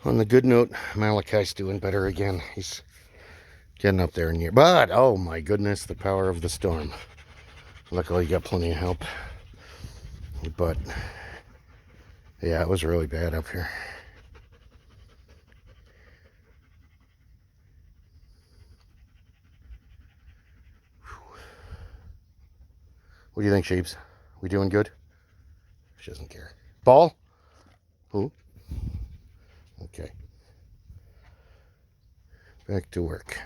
On the good note, Malachi's doing better again. He's getting up there near. But, oh my goodness, the power of the storm. Luckily, you got plenty of help. But, yeah, it was really bad up here. What do you think, Sheeps? We doing good? She doesn't care. Ball? Who? Okay. Back to work.